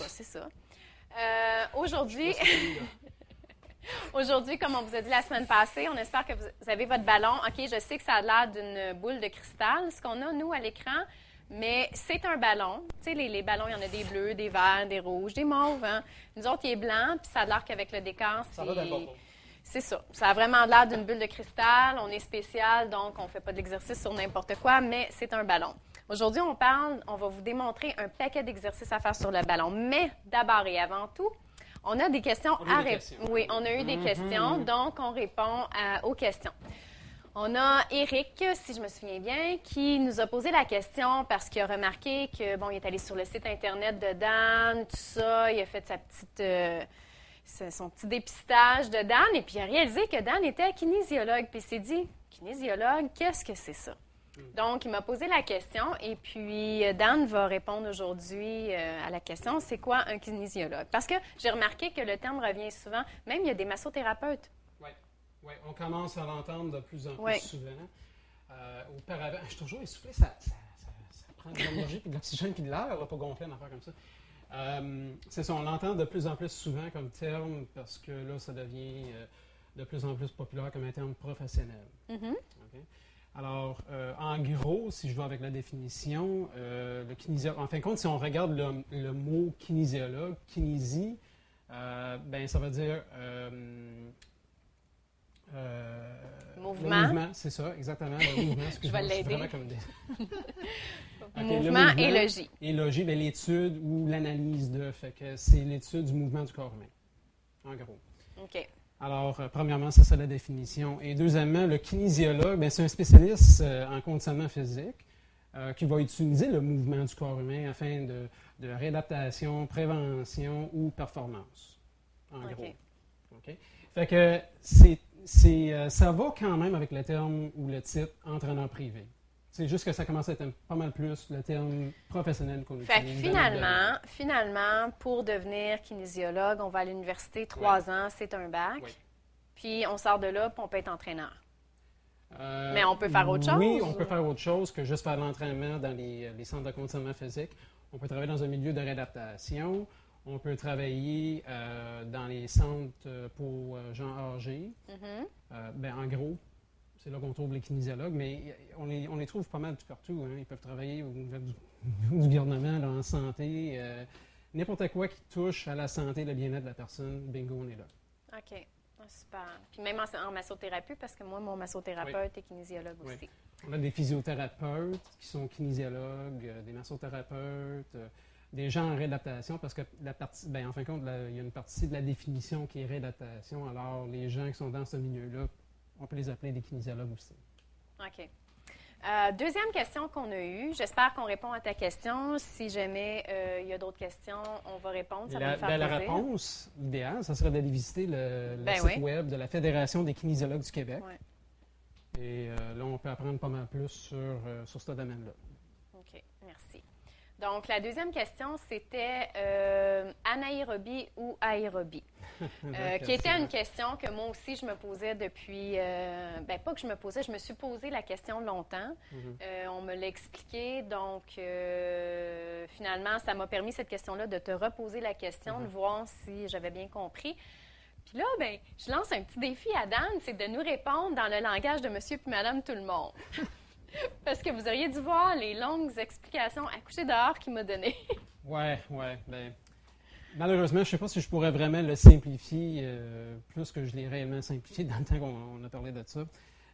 pas, c'est ça. Aujourd'hui, aujourd'hui, comme on vous a dit la semaine passée, on espère que vous avez votre ballon. OK, je sais que ça a l'air d'une boule de cristal, ce qu'on a, nous, à l'écran, mais c'est un ballon. Tu sais, les ballons, il y en a des bleus, des verts, des rouges, des mauves. Hein? Nous autres, il est blanc, puis ça a l'air qu'avec le décor, Ça va d'abord. c'est ça. Ça a vraiment l'air d'une bulle de cristal. On est spécial, donc on ne fait pas de l'exercice sur n'importe quoi, mais c'est un ballon. Aujourd'hui, on va vous démontrer un paquet d'exercices à faire sur le ballon. Mais d'abord et avant tout, on a des questions à répondre. Oui, on a eu des questions, donc on répond aux questions. On a Éric, si je me souviens bien, qui nous a posé la question parce qu'il a remarqué que, bon, il est allé sur le site Internet de Dan, tout ça, il a fait son petit dépistage de Dan, et puis il a réalisé que Dan était kinésiologue. Puis il s'est dit, kinésiologue, qu'est-ce que c'est ça? Donc, il m'a posé la question, et puis Dan va répondre aujourd'hui à la question, c'est quoi un kinésiologue? Parce que j'ai remarqué que le terme revient souvent, même il y a des massothérapeutes. Oui, on commence à l'entendre de plus en plus Oui. souvent. Auparavant, je suis toujours essoufflé, ça prend de l'énergie, puis de l'oxygène, puis de l'air, là, pas gonfler, une affaire comme ça. C'est ça, on l'entend de plus en plus souvent comme terme, parce que là, ça devient de plus en plus populaire comme un terme professionnel. Mm-hmm. Okay? Alors, en gros, si je vais avec la définition, le kinésiologue, en fin de compte, si on regarde le mot kinésiologue, kinésie, ben ça veut dire Mouvement. Le mouvement, c'est ça, exactement. Le mouvement, Je vais l'aider. Vraiment comme des... Okay, mouvement et logis. Et logis, bien, l'étude ou l'analyse de, fait que c'est l'étude du mouvement du corps humain, en gros. OK. Alors, premièrement, ça, c'est la définition. Et deuxièmement, le kinésiologue, bien, c'est un spécialiste en conditionnement physique qui va utiliser le mouvement du corps humain afin de réadaptation, prévention ou performance, en gros. OK? Fait que ça va quand même avec le terme ou le titre entraîneur privé. C'est juste que ça commence à être pas mal plus le terme professionnel qu'on utilise. Fait que finalement, pour devenir kinésiologue, on va à l'université 3 ans, c'est un bac. Oui. Puis on sort de là, puis on peut être entraîneur. Mais on peut faire autre chose? Oui, on peut faire autre chose que juste faire de l'entraînement dans les centres de conditionnement physique. On peut travailler dans un milieu de réadaptation. On peut travailler dans les centres pour gens âgés. Ben, en gros, c'est là qu'on trouve les kinésiologues, mais on les trouve pas mal partout. Hein. Ils peuvent travailler au niveau du gouvernement, là, en santé, n'importe quoi qui touche à la santé et le bien-être de la personne, bingo, on est là. OK. Ah, super. Puis même en massothérapie, parce que moi, mon massothérapeute est kinésiologue aussi. On a des physiothérapeutes qui sont kinésiologues, des massothérapeutes, des gens en réadaptation, parce que la partie, ben, en fin de compte, il y a une partie de la définition qui est réadaptation. Alors, les gens qui sont dans ce milieu-là, on peut les appeler des kinésiologues aussi. OK. Deuxième question qu'on a eue. J'espère qu'on répond à ta question. Si jamais il y a d'autres questions, on va répondre. Ça va nous faire plaisir. La réponse idéale, ça serait d'aller visiter le site web de la Fédération des kinésiologues du Québec. Ouais. Et là, on peut apprendre pas mal plus sur ce domaine-là. OK. Merci. Donc, la deuxième question, c'était anaérobie ou aérobie, qui était une question que moi aussi, je me posais depuis... pas que je me posais, je me suis posé la question longtemps. On me l'a expliqué, donc finalement, ça m'a permis, cette question-là, de te reposer la question, de voir si j'avais bien compris. Puis là, ben, je lance un petit défi à Dan, c'est de nous répondre dans le langage de monsieur puis madame tout le monde. Parce que vous auriez dû voir les longues explications à coucher dehors qu'il m'a données. Ouais. Ben, malheureusement, je ne sais pas si je pourrais vraiment le simplifier plus que je l'ai réellement simplifié dans le temps qu'on a parlé de ça.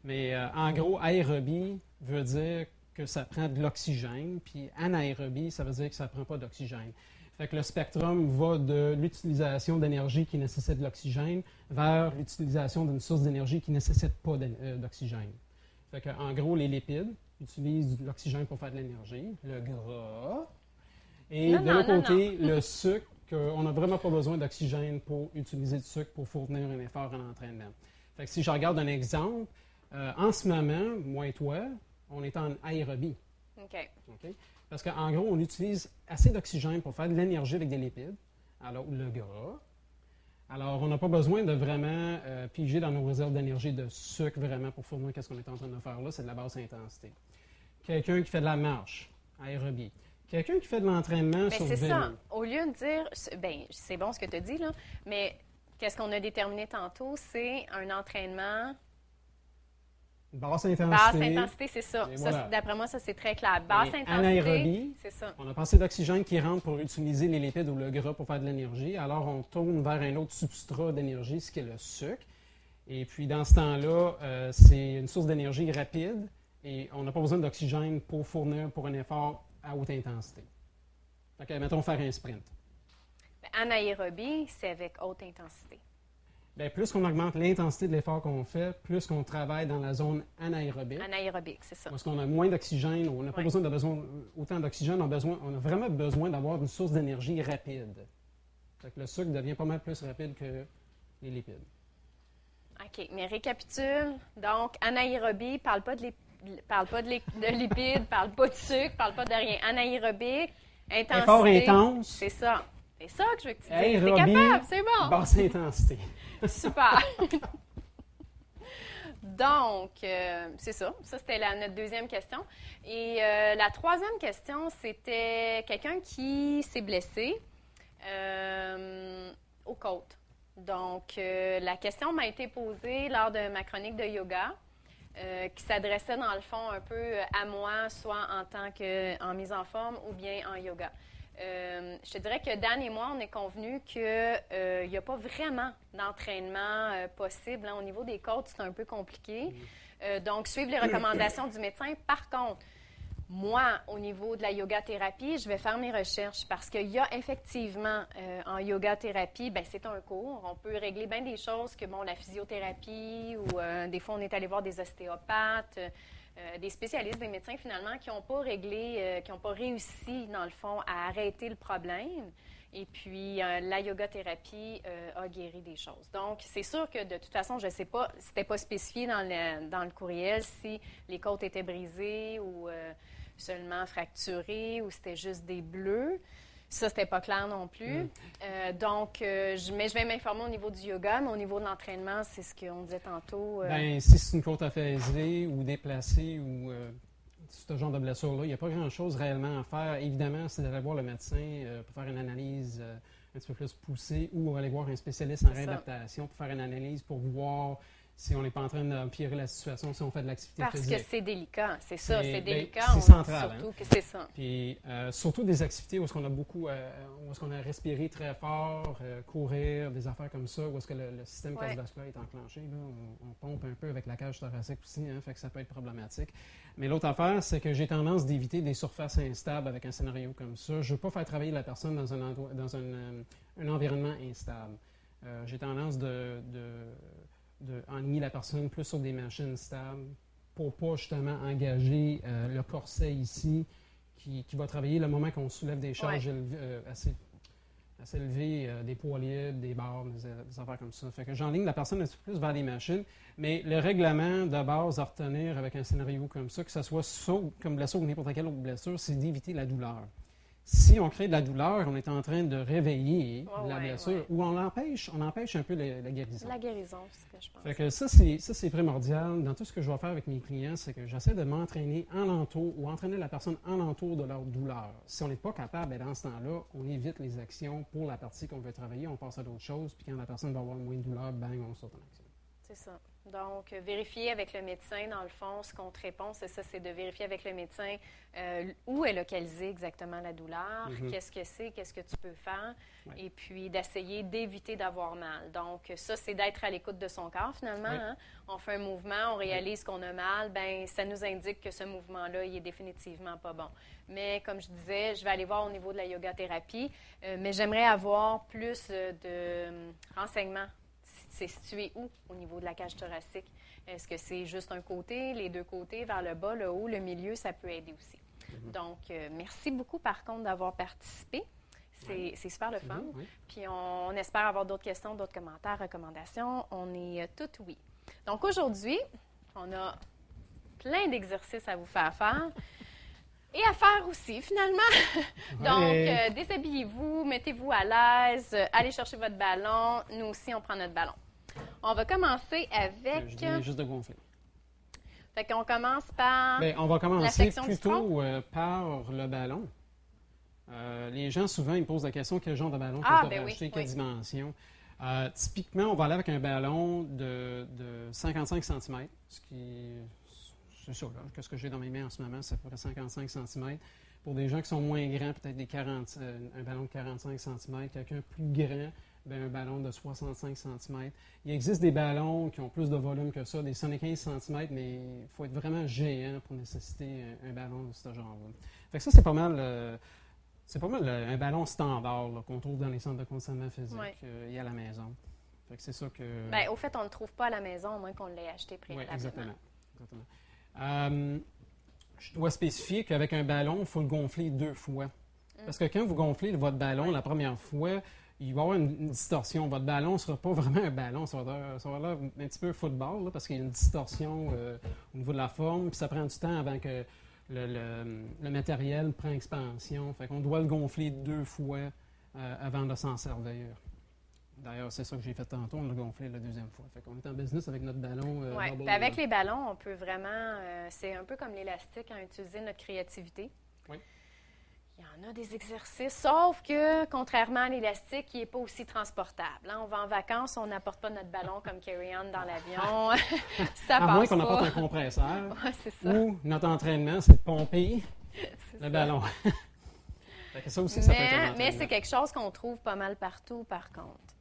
Mais en gros, aérobie veut dire que ça prend de l'oxygène, puis anaérobie, ça veut dire que ça ne prend pas d'oxygène. Fait que le spectrum va de l'utilisation d'énergie qui nécessite de l'oxygène vers l'utilisation d'une source d'énergie qui ne nécessite pas d'oxygène. Fait que, en gros, les lipides utilisent de l'oxygène pour faire de l'énergie, le gras, et de l'autre côté, le sucre, on n'a vraiment pas besoin d'oxygène pour utiliser du sucre pour fournir un effort en entraînement. Fait que si je regarde un exemple, en ce moment, moi et toi, on est en aérobie. OK. Parce qu'en gros, on utilise assez d'oxygène pour faire de l'énergie avec des lipides, alors le gras. Alors, on n'a pas besoin de vraiment piger dans nos réserves d'énergie de sucre vraiment pour fournir ce qu'on est en train de faire là. C'est de la basse intensité. Quelqu'un qui fait de la marche, aérobie. Quelqu'un qui fait de l'entraînement Ben, sur c'est le vélo. ça. Au lieu de dire, ben, c'est bon ce que tu as dit, là, mais qu'est-ce qu'on a déterminé tantôt? C'est un entraînement Basse intensité. basse intensité, c'est ça. Et Ça, voilà. d'après moi, ça, c'est très clair. Basse Et intensité, anaérobie. c'est ça. On a passé d'oxygène qui rentre pour utiliser les lipides ou le gras pour faire de l'énergie. Alors, on tourne vers un autre substrat d'énergie, ce qui est le sucre. Et puis, dans ce temps-là, c'est une source d'énergie rapide et on n'a pas besoin d'oxygène pour fournir pour un effort à haute intensité. Fait que, mettons, faire un sprint. Anaérobie, c'est avec haute intensité. Bien, plus qu'on augmente l'intensité de l'effort qu'on fait, plus qu'on travaille dans la zone anaérobique. Anaérobique, c'est ça. Parce qu'on a moins d'oxygène, on n'a pas Ouais. besoin autant d'oxygène, on a vraiment besoin d'avoir une source d'énergie rapide. Fait que le sucre devient pas mal plus rapide que les lipides. OK, mais récapitule. Donc, anaérobie, parle pas de lipides, parle pas de sucre, parle pas de rien. Anaérobique, intensité. Effort intense, C'est ça. C'est ça que je veux que tu dises. T'es aérobie, capable, c'est bon. basse intensité. Super. Donc, c'est ça. Ça, c'était notre deuxième question. Et la troisième question, c'était quelqu'un qui s'est blessé aux côtes. Donc, la question m'a été posée lors de ma chronique de yoga, qui s'adressait dans le fond un peu à moi, soit en tant qu'en mise en forme ou bien en yoga. Je te dirais que Dan et moi, on est convenus qu'il n'y a pas vraiment d'entraînement possible. Hein. Au niveau des côtes, c'est un peu compliqué. Donc, suivre les recommandations du médecin. Par contre, moi, au niveau de la yoga-thérapie, je vais faire mes recherches parce qu'il y a effectivement en yoga-thérapie, ben, c'est un cours. On peut régler bien des choses que, bon, la physiothérapie ou des fois, on est allé voir des ostéopathes, des spécialistes, des médecins finalement, qui n'ont pas réglé, qui n'ont pas réussi, dans le fond, à arrêter le problème. Et puis, la yoga-thérapie a guéri des choses. Donc, c'est sûr que de toute façon, je ne sais pas, c'était pas spécifié dans le courriel si les côtes étaient brisées ou seulement fracturées ou c'était juste des bleus. Ça, c'était pas clair non plus. Donc, mais je vais m'informer au niveau du yoga, mais au niveau de l'entraînement, c'est ce qu'on disait tantôt. Ben, si c'est une côte affaissée ou déplacée ou ce genre de blessure-là, il n'y a pas grand-chose réellement à faire. Évidemment, c'est d'aller voir le médecin pour faire une analyse un petit peu plus poussée ou aller voir un spécialiste en réadaptation pour faire une analyse pour voir si on n'est pas en train d'empirer la situation, si on fait de l'activité physique. Parce que c'est délicat, c'est ça, c'est délicat. C'est central. Surtout hein? que c'est ça. Puis, surtout des activités où est-ce qu'on a beaucoup, où est-ce qu'on a respiré très fort, courir, des affaires comme ça, où est-ce que le système cardiovasculaire est enclenché. Là, on pompe un peu avec la cage thoracique aussi, hein, fait que ça peut être problématique. Mais l'autre affaire, c'est que j'ai tendance d'éviter des surfaces instables avec un scénario comme ça. Je ne veux pas faire travailler la personne dans un environnement instable. J'ai tendance d'enligner la personne plus sur des machines stables pour pas justement engager le corset ici qui va travailler le moment qu'on soulève des charges assez élevées, des poids libres, des barres, des affaires comme ça. Fait que j'enligne la personne un petit peu plus vers les machines, mais le règlement de base à retenir avec un scénario comme ça, que ce soit comme blessure ou n'importe quelle autre blessure, c'est d'éviter la douleur. Si on crée de la douleur, on est en train de réveiller la blessure ou on empêche un peu la guérison. La guérison, c'est ce que je pense. Fait que ça, c'est primordial. Dans tout ce que je vais faire avec mes clients, c'est que j'essaie de m'entraîner en l'entour ou entraîner la personne en l'entour de leur douleur. Si on n'est pas capable, dans ce temps-là, on évite les actions pour la partie qu'on veut travailler, on passe à d'autres choses, puis quand la personne va avoir moins de douleur, bang, on saute en action. C'est ça. Donc, vérifier avec le médecin, dans le fond, ce qu'on te répond, c'est ça, c'est de vérifier avec le médecin où est localisée exactement la douleur, qu'est-ce que c'est, qu'est-ce que tu peux faire, et puis d'essayer d'éviter d'avoir mal. Donc, ça, c'est d'être à l'écoute de son corps, finalement. Hein? On fait un mouvement, on réalise qu'on a mal, bien, ça nous indique que ce mouvement-là, il est définitivement pas bon. Mais, comme je disais, je vais aller voir au niveau de la yoga-thérapie, mais j'aimerais avoir plus de renseignements. C'est situé où au niveau de la cage thoracique? Est-ce que c'est juste un côté, les deux côtés, vers le bas, le haut, le milieu? Ça peut aider aussi. Donc, merci beaucoup, par contre, d'avoir participé. C'est super le fun. Puis, on espère avoir d'autres questions, d'autres commentaires, recommandations. On est tout oui. Donc, aujourd'hui, on a plein d'exercices à vous faire faire. Et à faire aussi, finalement. Donc, déshabillez-vous, mettez-vous à l'aise, allez chercher votre ballon. Nous aussi, on prend notre ballon. On va commencer avec... Je viens juste de gonfler. Fait qu'on commence par Bien, on va commencer la flexion du plutôt par le ballon. Les gens, souvent, ils me posent la question quel genre de ballon que je dois acheter, quelle dimension. Typiquement, on va aller avec un ballon de 55 cm, ce qui c'est ça, là, que ce que j'ai dans mes mains en ce moment, c'est à peu près 55 cm. Pour des gens qui sont moins grands, peut-être un ballon de 45 cm, quelqu'un plus grand, un ballon de 65 cm. Il existe des ballons qui ont plus de volume que ça, des 75 cm, mais il faut être vraiment géant pour nécessiter un ballon de ce genre-là. Fait que ça, c'est pas mal un ballon standard là, qu'on trouve dans les centres de conditionnement physique et à la maison. Fait que c'est ça que... Au fait, on ne le trouve pas à la maison, à moins qu'on l'ait acheté préalablement. Oui, exactement. Je dois spécifier qu'avec un ballon, il faut le gonfler 2 fois. Parce que quand vous gonflez votre ballon la première fois, il va y avoir une distorsion. Votre ballon ne sera pas vraiment un ballon. Ça va l'air un petit peu football, là, parce qu'il y a une distorsion au niveau de la forme. Puis ça prend du temps avant que le matériel prend expansion. Fait qu'on doit le gonfler 2 fois avant de s'en servir. D'ailleurs, c'est ça que j'ai fait tantôt, on l'a gonflé la 2e fois. Fait qu'on est en business avec notre ballon. Oui, puis avec les ballons, on peut vraiment... c'est un peu comme l'élastique, utiliser notre créativité. Oui. Il y en a des exercices, sauf que, contrairement à l'élastique, il n'est pas aussi transportable. On va en vacances, on n'apporte pas notre ballon comme carry-on dans l'avion. Ça passe à moins qu'on pas. apporte un compresseur. C'est ça. Ou notre entraînement, c'est de pomper le ballon. Fait que ça aussi, ça peut être un entraînement. Mais c'est quelque chose qu'on trouve pas mal partout, par contre.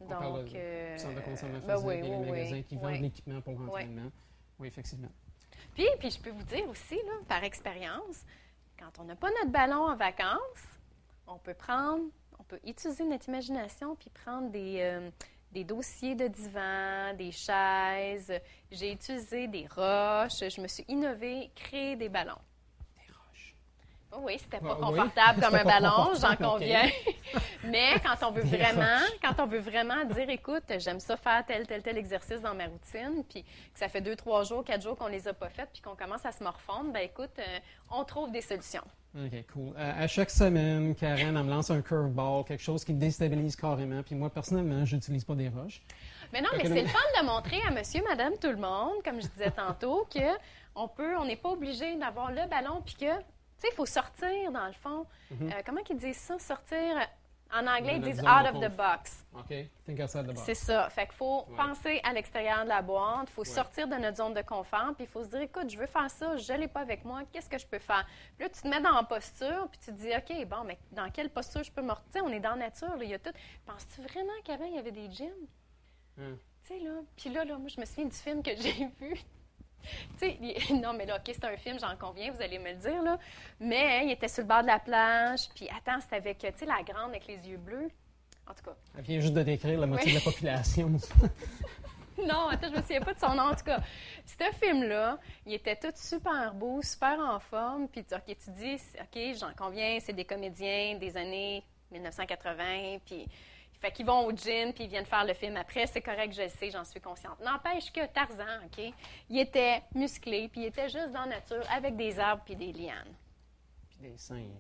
On parle de centre de consommation physique et les magasins qui vendent l'équipement pour l'entraînement. Oui, effectivement. Puis je peux vous dire aussi, là, par expérience, quand on n'a pas notre ballon en vacances, on peut utiliser notre imagination puis prendre des dossiers de divan, des chaises. J'ai utilisé des roches. Je me suis innové, créé des ballons. Oui, c'était pas confortable comme un ballon, j'en conviens. Mais quand on veut vraiment dire, écoute, j'aime ça faire tel exercice dans ma routine, puis que ça fait 2, 3 jours, 4 jours qu'on les a pas faites, puis qu'on commence à se morfondre, bien écoute, on trouve des solutions. OK, cool. À chaque semaine, Karen, elle me lance un curveball, quelque chose qui me déstabilise carrément, puis moi, personnellement, je n'utilise pas des roches. Mais non, mais c'est le fun de montrer à monsieur, madame, tout le monde, comme je disais tantôt, qu'on n'est pas obligé d'avoir le ballon, puis que tu sais, il faut sortir, dans le fond. Comment ils disent ça? Sortir, en anglais, ils disent « out of the box ». OK, think outside the box. C'est ça. Fait qu'il faut penser à l'extérieur de la boîte, il faut sortir de notre zone de confort, puis il faut se dire « écoute, je veux faire ça, je ne l'ai pas avec moi, qu'est-ce que je peux faire? » Puis là, tu te mets dans la posture, puis tu te dis « OK, bon, mais dans quelle posture je peux me... » Tu sais, on est dans la nature, là, il y a tout. Penses-tu vraiment qu'avant, il y avait des gyms? Tu sais, là, puis là, moi, je me souviens du film que j'ai vu. Tu sais, non, mais là, OK, c'est un film, j'en conviens, vous allez me le dire, là. Mais il était sur le bord de la plage, puis attends, c'était avec, tu sais, la grande avec les yeux bleus. En tout cas. Elle vient juste de décrire la moitié de la population. Non, attends, je me souviens pas de son nom. En tout cas, ce film-là, il était tout super beau, super en forme. Puis, OK, tu dis, OK, j'en conviens, c'est des comédiens des années 1980, puis... Fait qu'ils vont au gym, puis ils viennent faire le film après. C'est correct, je le sais, j'en suis consciente. N'empêche que Tarzan, OK, il était musclé, puis il était juste dans la nature avec des arbres puis des lianes.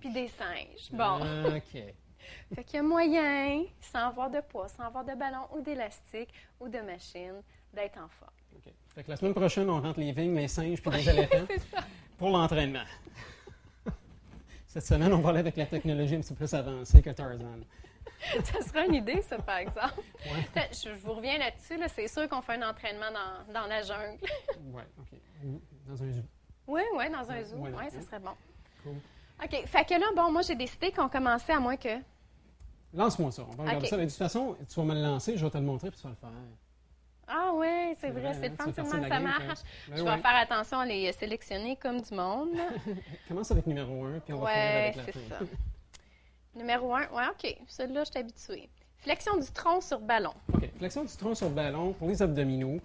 Puis des singes. Bon. OK. Fait qu'il y a moyen, sans avoir de poids, sans avoir de ballon ou d'élastique ou de machine, d'être en forme. OK. Fait que la semaine prochaine, on rentre les vignes, les singes puis les éléphants pour l'entraînement. Cette semaine, on va aller avec la technologie un petit peu plus avancée que Tarzan. Ça sera une idée, ça, par exemple. Ouais. Je vous reviens là-dessus. Là, c'est sûr qu'on fait un entraînement dans la jungle. Oui, OK. Ou dans un zoo. Oui, dans un zoo. Oui, ça serait bon. Cool. OK. Fait que là, bon, moi, j'ai décidé qu'on commençait à moins que... Lance-moi ça. On va regarder ça. De toute façon, tu vas me le lancer, je vais te le montrer, puis tu vas le faire. Ah oui, c'est vrai. C'est le fun, ça marche. Je vais faire attention à les sélectionner comme du monde. Commence avec numéro 1, puis on va finir avec la fin. c'est ça. Numéro 1, oui, OK. Celui-là, je suis habituée. Flexion du tronc sur ballon. OK. Flexion du tronc sur ballon pour les abdominaux.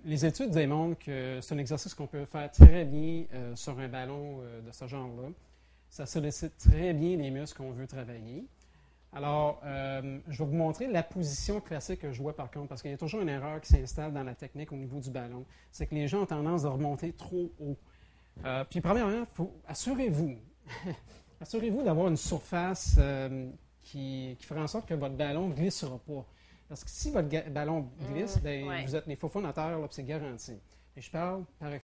Les études démontrent que c'est un exercice qu'on peut faire très bien sur un ballon de ce genre-là. Ça sollicite très bien les muscles qu'on veut travailler. Alors, je vais vous montrer la position classique que je vois par contre, parce qu'il y a toujours une erreur qui s'installe dans la technique au niveau du ballon. C'est que les gens ont tendance à remonter trop haut. Puis, premièrement, assurez-vous d'avoir une surface qui fera en sorte que votre ballon ne glissera pas. Parce que si votre ballon glisse, vous êtes les faux fonds à terre, là, c'est garanti. Et je parle par